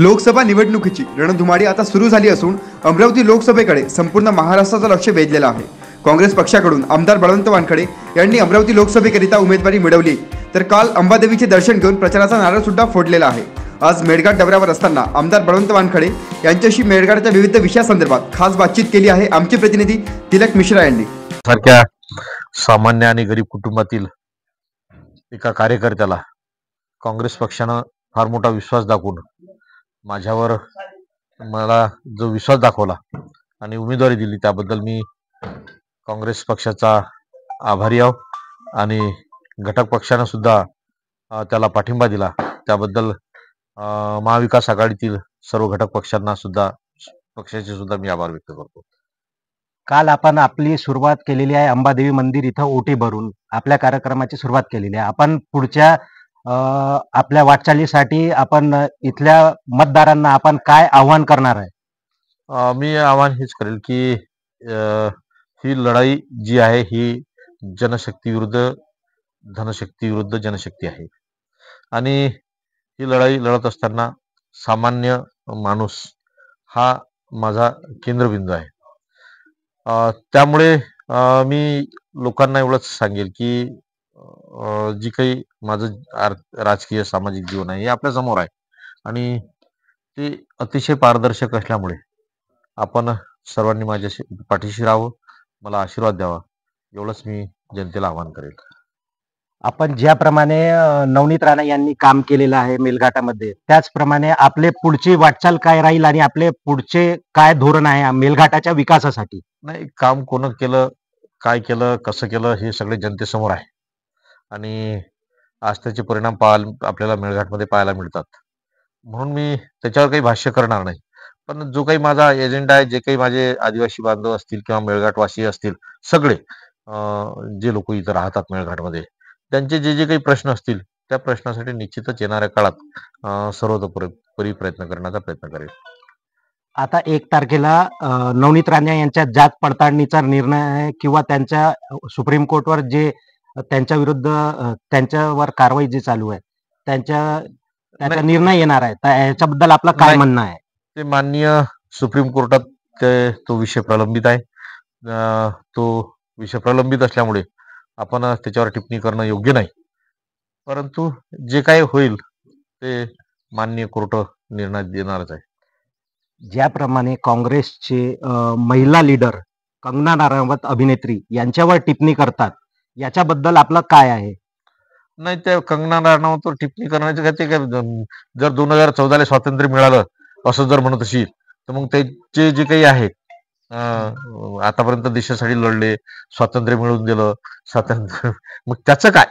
लोकसभा निवडणुकीची रणधुमाळी आता सुरू झाली असून अमरावती लोकसभेकडे संपूर्ण महाराष्ट्राचं लक्ष वेधलेलं आहे. काँग्रेस पक्षाकडून आमदार बळवंत वानखडे यांनी अमरावती लोकसभेकरिता उमेदवारी मिळवली, तर काल अंबादेवीचे दर्शन घेऊन प्रचाराचा नारळ सुद्धा फोडलेला आहे. आज मेळघाट दौऱ्यावर असताना आमदार बळवंत वानखडे यांच्याशी मेळघाटच्या विविध विषयासंदर्भात खास बातचीत केली आहे आमचे प्रतिनिधी तिलक मिश्रा यांनी. सारख्या सामान्य आणि गरीब कुटुंबातील एका कार्यकर्त्याला काँग्रेस पक्षानं फार मोठा विश्वास दाखवून माझ्यावर मला जो विश्वास दाखवला आणि उमेदवारी दिली त्याबद्दल मी काँग्रेस पक्षाचा आभारी आहो आणि घटक पक्षानं सुद्धा त्याला पाठिंबा दिला त्याबद्दल महाविकास आघाडीतील सर्व घटक पक्षांना सुद्धा पक्षाचे सुद्धा मी आभार व्यक्त करतो. काल आपण आपली सुरुवात केलेली आहे अंबादेवी मंदिर इथं ओटी भरून आपल्या कार्यक्रमाची सुरुवात केलेली आहे. आपण पुढच्या आपल्या वाटचालीसाठी आपण इथल्या मतदारांना आपण काय आव्हान करणार आहे? मी आव्हान हेच करेल की ही लढाई जी आहे ही जनशक्ती विरुद्ध धनशक्ती विरुद्ध जनशक्ती आहे आणि ही लढाई लढत असताना सामान्य माणूस हा माझा केंद्रबिंदू आहे. त्यामुळे मी लोकांना एवढंच सांगेल की जी काही माझं राजकीय सामाजिक जीवन आहे हे आपल्या समोर आहे आणि ते अतिशय पारदर्शक असल्यामुळे आपण सर्वांनी माझ्याशी पाठीशी राहावं, मला आशीर्वाद द्यावा, एवढंच मी जनतेला आवाहन करेल. आपण ज्याप्रमाणे नवनीत राणा यांनी काम केलेलं आहे मेळघाटामध्ये, त्याचप्रमाणे आपले पुढची वाटचाल काय राहील आणि आपले पुढचे काय धोरण आहे मेळघाटाच्या विकासासाठी? नाही, काम कोण केलं, काय केलं, कसं केलं हे सगळे जनतेसमोर आहे आणि आज त्याचे परिणाम आपल्याला मेळघाटमध्ये पाहायला मिळतात. म्हणून मी त्याच्यावर काही भाष्य करणार नाही. पण जो काही माझा एजेंडा आहे, जे काही माझे आदिवासी बांधव असतील किंवा मेळघाटवासी असतील, सगळे जे लोक इथं राहतात मेळघाटमध्ये, त्यांचे जे जे काही प्रश्न असतील त्या प्रश्नासाठी निश्चितच येणाऱ्या काळात सर्वतोपरी प्रयत्न करण्याचा प्रयत्न करेल. आता 1 तारखेला नवनीत राणा यांच्या जात पडताळणीचा निर्णय किंवा त्यांच्या सुप्रीम कोर्टवर जे त्यांच्या विरुद्ध त्यांच्यावर कारवाई जी चालू आहे त्याचा निर्णय येणार आहे, तर याच्याबद्दल आपलं काय म्हणणं आहे? ते माननीय सुप्रीम कोर्टात तो विषय प्रलंबित आहे. तो विषय प्रलंबित असल्यामुळे आपण त्याच्यावर टिप्पणी करणं योग्य नाही. परंतु जे काही होईल ते माननीय कोर्ट निर्णय देणारच आहे. ज्याप्रमाणे काँग्रेसचे महिला लीडर कंगना राणावत अभिनेत्री यांच्यावर टिप्पणी करतात, याच्याबद्दल आपलं काय आहे? नाही, त्या कंगना राणावतवर टिप्पणी करण्याचे काय, ते काय जर 2014ला स्वातंत्र्य मिळालं असं जर म्हणत असेल तर मग त्याचे जे काही आहे आतापर्यंत देशासाठी लढले, स्वातंत्र्य मिळवून दिलं, स्वातंत्र्य मग त्याचं काय,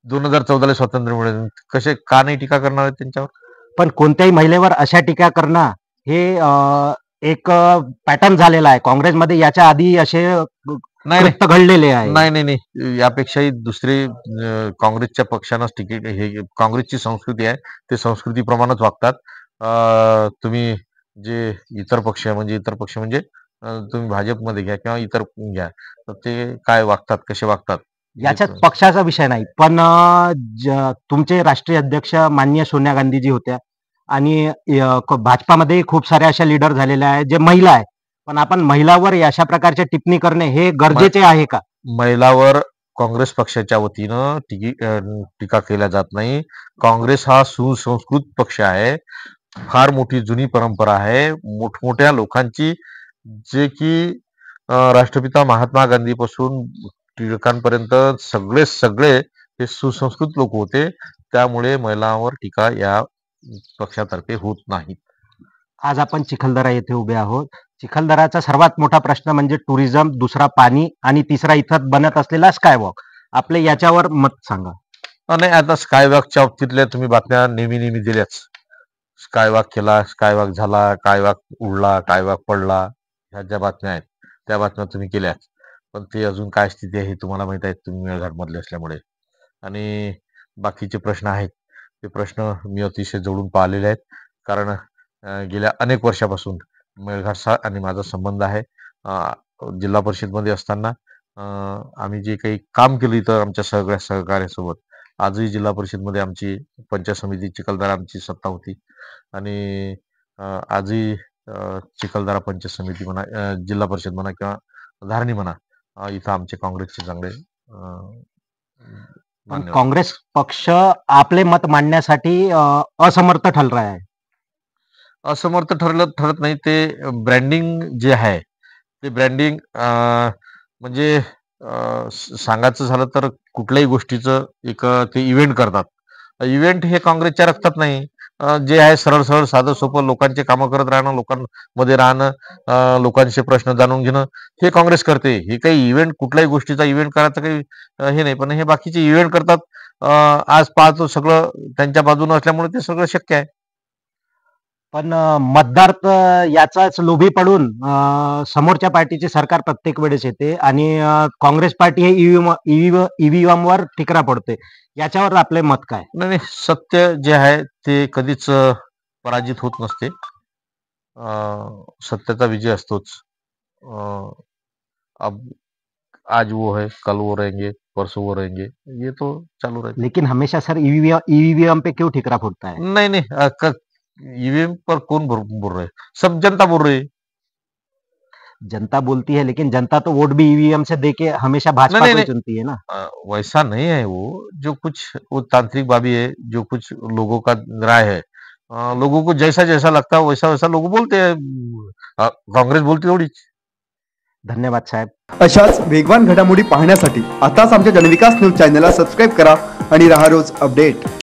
2014ला स्वातंत्र्य मिळवून कसे का नाही टीका करणार आहेत त्यांच्यावर? पण कोणत्याही महिलेवर अशा टीका करणं हे एक पॅटर्न झालेला आहे काँग्रेसमध्ये. याच्या आधी असे कृत्य घडलेले आहे. नाही नाही नाही, यापेक्षाही दुसरे काँग्रेसच्या पक्षांनाच तिकीट, हे काँग्रेसची संस्कृती आहे, ते संस्कृतीप्रमाणेच वागतात. तुम्ही जे इतर पक्ष म्हणजे तुम्ही भाजपमध्ये घ्या किंवा इतर घ्या, तर ते काय वागतात, कसे वागतात, याच्यात पक्षाचा विषय नाही. पण तुमचे राष्ट्रीय अध्यक्ष माननीय सोनिया गांधीजी होत्या आणि भाजपामध्ये खूप साऱ्या अशा लीडर झालेल्या आहेत जे महिला आहे, पण आपण महिलावर अशा प्रकारचे टिप्पणी करणे हे गरजेचे आहे का? महिलावर काँग्रेस पक्षाच्या वतीनं टीका केल्या जात नाही. काँग्रेस हा सुसंस्कृत पक्ष आहे, फार मोठी जुनी परंपरा आहे, मोठमोठ्या लोकांची, जे की राष्ट्रपिता महात्मा गांधी पासून टिळकांपर्यंत सगळे हे सुसंस्कृत लोक होते. त्यामुळे महिलांवर टीका या पक्षातर्फे होत नाही. आज आपण चिखलदरा येथे उभे आहोत. चिखलदराचा सर्वात मोठा प्रश्न म्हणजे टुरिझम, दुसरा पाणी आणि तिसरा इथं बनत असलेला स्कायवॉक. आपले याच्यावर मत सांगा. नाही, आता स्कायवॉकच्या बाबतीतल्या तुम्ही बातम्या नेहमी दिल्याच. स्कायवॉक केला, स्कायवॉक झाला, स्कायवॉक उडला, स्कायवॉक पडला, ह्या ज्या बातम्या आहेत त्या बातम्या तुम्ही केल्याच. पण ते अजून काय स्थिती आहे हे तुम्हाला माहित आहे, तुम्ही मेळघाटमधले असल्यामुळे. आणि बाकीचे प्रश्न आहेत ते प्रश्न मी अतिशय जवळून पाहिलेले आहेत, कारण गेल्या अनेक वर्षापासून मेळघाटचा आणि माझा संबंध आहे. जिल्हा परिषदमध्ये असताना आम्ही जे काही काम केलं इथं आमच्या सगळ्या सहकार्यासोबत, आजही जिल्हा परिषदमध्ये आमची पंचायत समिती चिखलदरा आमची सत्ता होती आणि आजही चिखलदरा पंचायत समिती म्हणा, जिल्हा परिषद म्हणा किंवा धारणी म्हणा, इथं आमचे काँग्रेसचे चांगले पण मान्यवर. काँग्रेस पक्ष आपले मत मांडण्यासाठी असमर्थ ठर रहा है. असमर्थ ठरत नाही. ते ब्रँडिंग जे आहे ते ब्रँडिंग म्हणजे सांगायचं झालं तर कुठल्याही गोष्टीचं एक ते इव्हेंट करतात. इव्हेंट हे काँग्रेसच्या रक्तात नाही. जे आहे सरळ सरळ साधं सोपं लोकांचे कामं करत राहणं, लोकांमध्ये राहणं, लोकांचे प्रश्न जाणून घेणं, हे काँग्रेस करते. हे काही इव्हेंट कुठल्याही गोष्टीचा इव्हेंट करायचं काही हे नाही. पण हे बाकीचे इव्हेंट करतात. आज पाहतो सगळं त्यांच्या बाजूनं असल्यामुळे ते सगळं शक्य आहे. पण मतदार तर याचाच लोभी पडून समोरच्या पार्टीचे सरकार प्रत्येक वेळेस येते आणि काँग्रेस पार्टी हे ईव्हीएम वर ठिकरा पडते. याच्यावर आपले मत काय? नाही नाही, सत्य जे आहे ते कधीच पराजित होत नसते. सत्याचा विजय असतोच. अब आज वो है, कल वो रहेंगे, परसों वो रहेंगे, ये तो चालू रहता लेकिन हमेशा सर ईवीएम पे क्यों ठिकरा पड़ता है? है. नहीं नहीं, ईवीएम पर कौन बोल रहे हैं? सब जनता बोल रही है. जनता बोलती है लेकिन जनता तो वोट भी ईवीएम से देके हमेशा भाजपा नहीं, को ही नहीं, चुनती है ना. वैसा नहीं है. वो जो कुछ वो तांत्रिक बाबी है, जो कुछ लोगों का राय है, लोगों को जैसा जैसा लगता है वैसा वैसा लोग बोलते हैं. काँग्रेस बोलती थोडीच. धन्यवाद साहेब. अशाच वेगवान घडामोडी पाहण्यासाठी आताच आमच्या जनविकास न्यूज चॅनलला सबस्क्राईब करा आणि राहा रोज अपडेट.